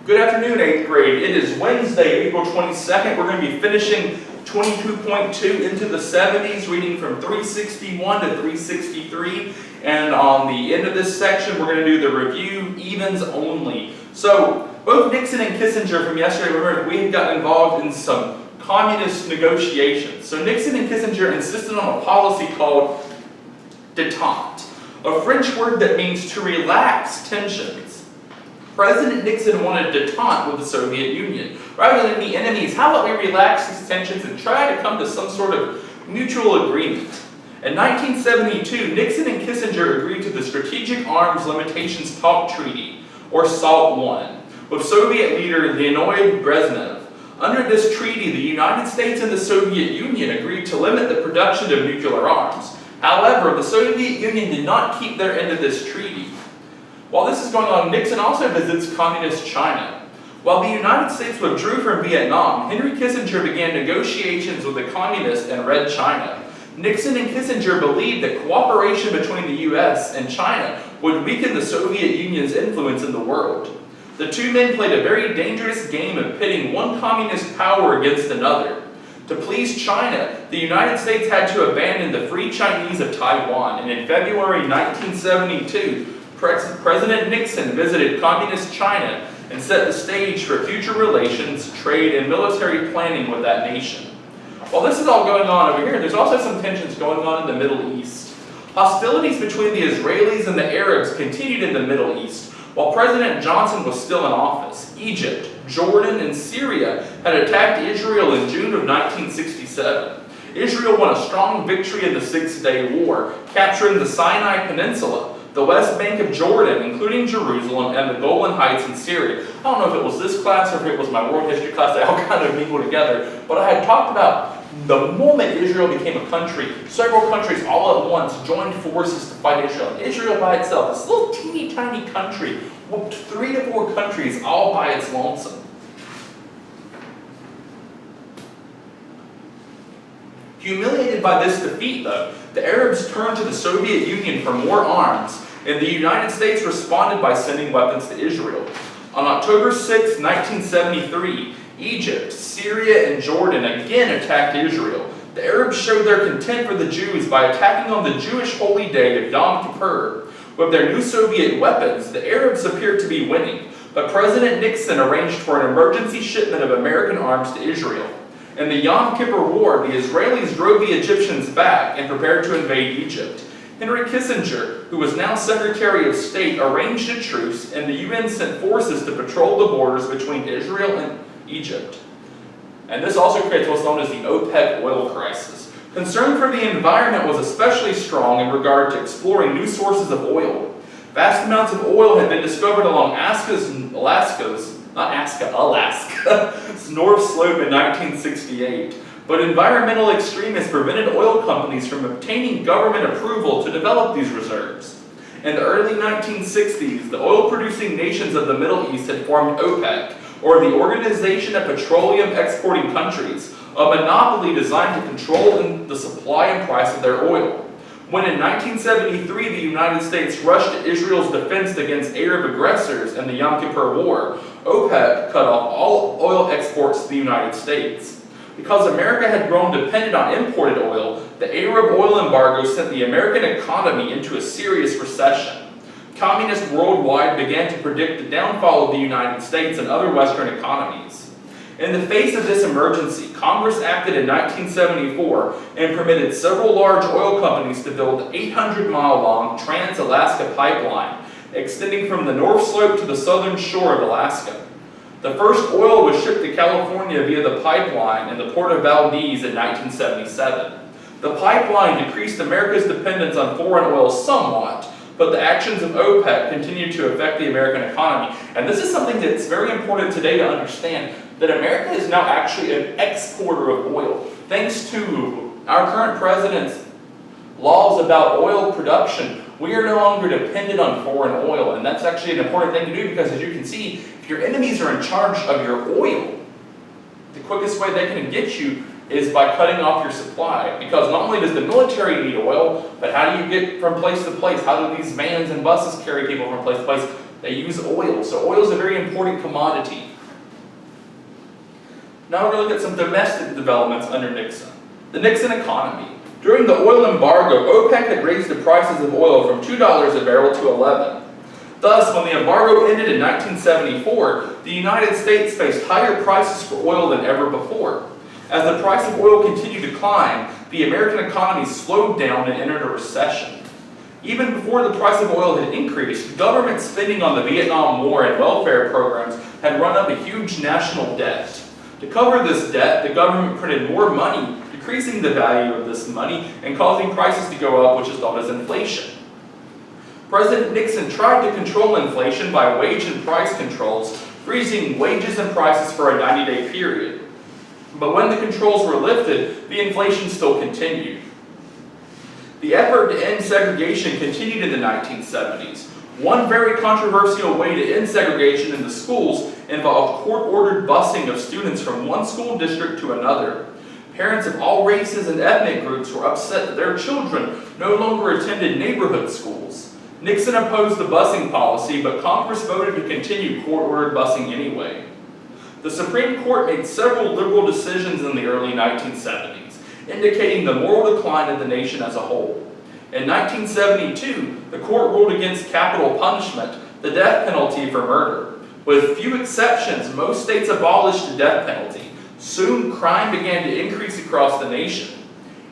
Good afternoon, 8th grade. It is Wednesday, April 22nd. We're going to be finishing 22.2 into the 70s, reading from 361 to 363. And on the end of this section, we're going to do the review, evens only. So, both Nixon and Kissinger from yesterday, remember, we had gotten involved in some communist negotiations. So Nixon and Kissinger insisted on a policy called détente, a French word that means to relax tensions. President Nixon wanted détente with the Soviet Union. Rather than be enemies, how about we relax these tensions and try to come to some sort of mutual agreement? In 1972, Nixon and Kissinger agreed to the Strategic Arms Limitations Talk Treaty, or SALT I, with Soviet leader Leonid Brezhnev. Under this treaty, the United States and the Soviet Union agreed to limit the production of nuclear arms. However, the Soviet Union did not keep their end of this treaty. While this is going on, Nixon also visits communist China. While the United States withdrew from Vietnam, Henry Kissinger began negotiations with the communists in Red China. Nixon and Kissinger believed that cooperation between the US and China would weaken the Soviet Union's influence in the world. The two men played a very dangerous game of pitting one communist power against another. To please China, the United States had to abandon the Free Chinese of Taiwan, and in February 1972, President Nixon visited communist China and set the stage for future relations, trade, and military planning with that nation. While this is all going on over here, there's also some tensions going on in the Middle East. Hostilities between the Israelis and the Arabs continued in the Middle East. While President Johnson was still in office, Egypt, Jordan, and Syria had attacked Israel in June of 1967. Israel won a strong victory in the Six-Day War, capturing the Sinai Peninsula, the West Bank of Jordan, including Jerusalem, and the Golan Heights in Syria. I don't know if it was this class or if it was my world history class, they all kind of mingle together, but I had talked about the moment Israel became a country, several countries all at once joined forces to fight Israel. Israel by itself, this little teeny tiny country, whooped 3 to 4 countries all by its lonesome. Humiliated by this defeat, though, the Arabs turned to the Soviet Union for more arms, and the United States responded by sending weapons to Israel. On October 6, 1973, Egypt, Syria, and Jordan again attacked Israel. The Arabs showed their contempt for the Jews by attacking on the Jewish holy day of Yom Kippur. With their new Soviet weapons, the Arabs appeared to be winning, but President Nixon arranged for an emergency shipment of American arms to Israel. In the Yom Kippur War, the Israelis drove the Egyptians back and prepared to invade Egypt. Henry Kissinger, who was now Secretary of State, arranged a truce, and the UN sent forces to patrol the borders between Israel and Egypt. And this also creates what's known as the OPEC oil crisis. Concern for the environment was especially strong in regard to exploring new sources of oil. Vast amounts of oil had been discovered along Alaska's North Slope in 1968, but environmental extremists prevented oil companies from obtaining government approval to develop these reserves. In the early 1960s, the oil-producing nations of the Middle East had formed OPEC, or the Organization of Petroleum Exporting Countries, a monopoly designed to control the supply and price of their oil. When in 1973 the United States rushed to Israel's defense against Arab aggressors in the Yom Kippur War, OPEC cut off all oil exports to the United States. Because America had grown dependent on imported oil, the Arab oil embargo sent the American economy into a serious recession. Communists worldwide began to predict the downfall of the United States and other Western economies. In the face of this emergency, Congress acted in 1974 and permitted several large oil companies to build the 800-mile-long Trans-Alaska Pipeline, extending from the North Slope to the southern shore of Alaska. The first oil was shipped to California via the pipeline in the port of Valdez in 1977. The pipeline decreased America's dependence on foreign oil somewhat, but the actions of OPEC continued to affect the American economy. And this is something that's very important today to understand, that America is now actually an exporter of oil. Thanks to our current president's laws about oil production, we are no longer dependent on foreign oil. And that's actually an important thing to do because, as you can see, if your enemies are in charge of your oil, the quickest way they can get you is by cutting off your supply. Because not only does the military need oil, but how do you get from place to place? How do these vans and buses carry people from place to place? They use oil, so oil is a very important commodity. Now we're going to look at some domestic developments under Nixon. The Nixon economy. During the oil embargo, OPEC had raised the prices of oil from $2 a barrel to $11. Thus, when the embargo ended in 1974, the United States faced higher prices for oil than ever before. As the price of oil continued to climb, the American economy slowed down and entered a recession. Even before the price of oil had increased, government spending on the Vietnam War and welfare programs had run up a huge national debt. To cover this debt, the government printed more money, decreasing the value of this money and causing prices to go up, which is known as inflation. President Nixon tried to control inflation by wage and price controls, freezing wages and prices for a 90-day period. But when the controls were lifted, the inflation still continued. The effort to end segregation continued in the 1970s. One very controversial way to end segregation in the schools involved court-ordered busing of students from one school district to another. Parents of all races and ethnic groups were upset that their children no longer attended neighborhood schools. Nixon opposed the busing policy, but Congress voted to continue court-ordered busing anyway. The Supreme Court made several liberal decisions in the early 1970s, indicating the moral decline of the nation as a whole. In 1972, the court ruled against capital punishment, the death penalty for murder. With few exceptions, most states abolished the death penalty. Soon, crime began to increase across the nation.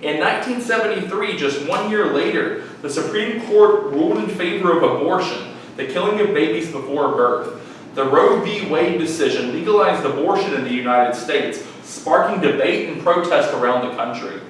In 1973, just 1 year later, the Supreme Court ruled in favor of abortion, the killing of babies before birth. The Roe v. Wade decision legalized abortion in the United States, sparking debate and protest around the country.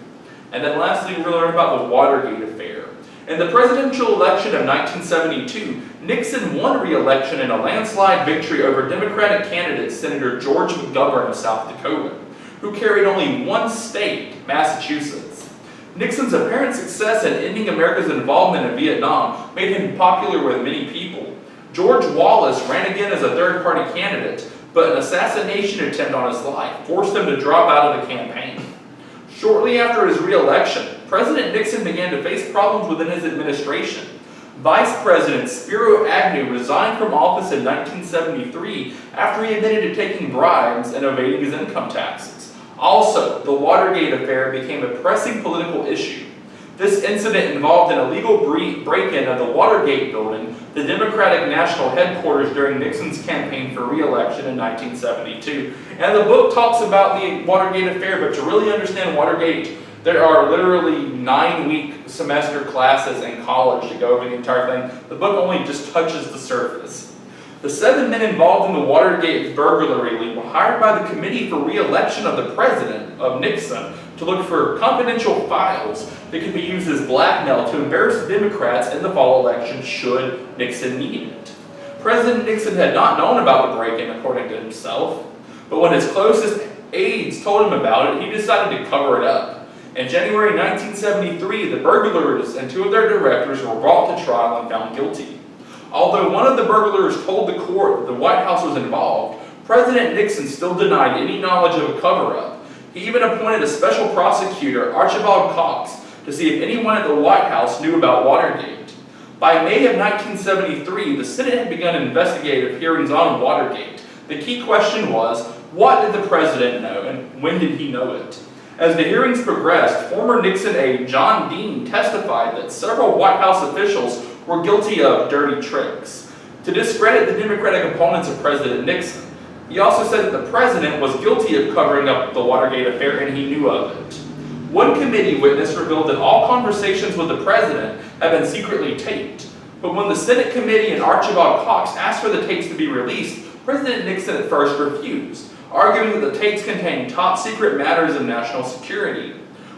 And then lastly, we're going to learn about the Watergate affair. In the presidential election of 1972, Nixon won re-election in a landslide victory over Democratic candidate Senator George McGovern of South Dakota, who carried only one state, Massachusetts. Nixon's apparent success in ending America's involvement in Vietnam made him popular with many people. George Wallace ran again as a third-party candidate, but an assassination attempt on his life forced him to drop out of the campaign. Shortly after his re-election, President Nixon began to face problems within his administration. Vice President Spiro Agnew resigned from office in 1973 after he admitted to taking bribes and evading his income taxes. Also, the Watergate affair became a pressing political issue. This incident involved an illegal break-in of the Watergate building, the Democratic National Headquarters during Nixon's campaign for re-election in 1972. And the book talks about the Watergate affair, but to really understand Watergate, there are literally 9-week semester classes in college to go over the entire thing. The book only just touches the surface. The 7 men involved in the Watergate burglary were hired by the Committee for Re-election of the President, of Nixon, to look for confidential files that could be used as blackmail to embarrass Democrats in the fall election should Nixon need it. President Nixon had not known about the break-in, according to himself, but when his closest aides told him about it, he decided to cover it up. In January 1973, the burglars and 2 of their directors were brought to trial and found guilty. Although one of the burglars told the court that the White House was involved, President Nixon still denied any knowledge of a cover-up. He even appointed a special prosecutor, Archibald Cox, to see if anyone at the White House knew about Watergate. By May of 1973, the Senate had begun investigative hearings on Watergate. The key question was, what did the president know and when did he know it? As the hearings progressed, former Nixon aide John Dean testified that several White House officials were guilty of dirty tricks to discredit the Democratic opponents of President Nixon. He also said that the president was guilty of covering up the Watergate affair and he knew of it. One committee witness revealed that all conversations with the president had been secretly taped, but when the Senate committee and Archibald Cox asked for the tapes to be released, President Nixon at first refused, arguing that the tapes contained top secret matters of national security.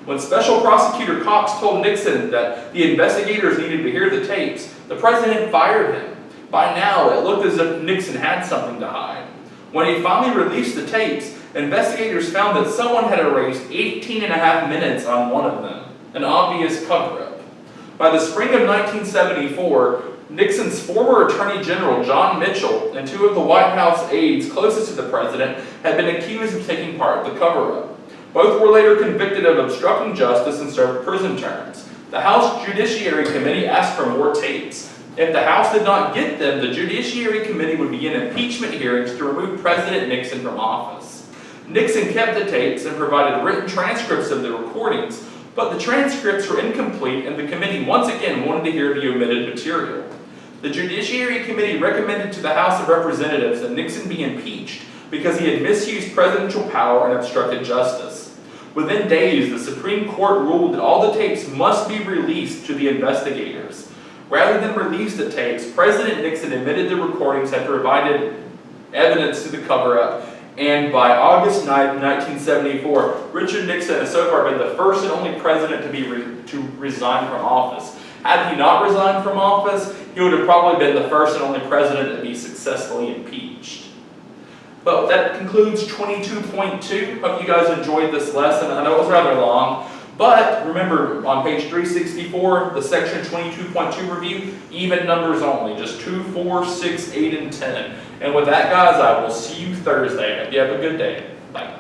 When Special Prosecutor Cox told Nixon that the investigators needed to hear the tapes, the president fired him. By now, it looked as if Nixon had something to hide. When he finally released the tapes, investigators found that someone had erased 18.5 minutes on one of them, an obvious cover-up. By the spring of 1974, Nixon's former Attorney General John Mitchell and 2 of the White House aides closest to the president had been accused of taking part in the cover-up. Both were later convicted of obstructing justice and served prison terms. The House Judiciary Committee asked for more tapes. If the House did not get them, the Judiciary Committee would begin impeachment hearings to remove President Nixon from office. Nixon kept the tapes and provided written transcripts of the recordings, but the transcripts were incomplete and the committee once again wanted to hear the omitted material. The Judiciary Committee recommended to the House of Representatives that Nixon be impeached because he had misused presidential power and obstructed justice. Within days, the Supreme Court ruled that all the tapes must be released to the investigators. Rather than release the tapes, President Nixon admitted the recordings had provided evidence to the cover-up, and by August 9, 1974, Richard Nixon has so far been the first and only president to resign from office. Had he not resigned from office, he would have probably been the first and only president to be successfully impeached. But that concludes 22.2. Hope you guys enjoyed this lesson. I know it was rather long, but remember on page 364, the section 22.2 review, even numbers only, just 2, 4, 6, 8, and 10. And with that, guys, I will see you Thursday. Hope you have a good day. Bye.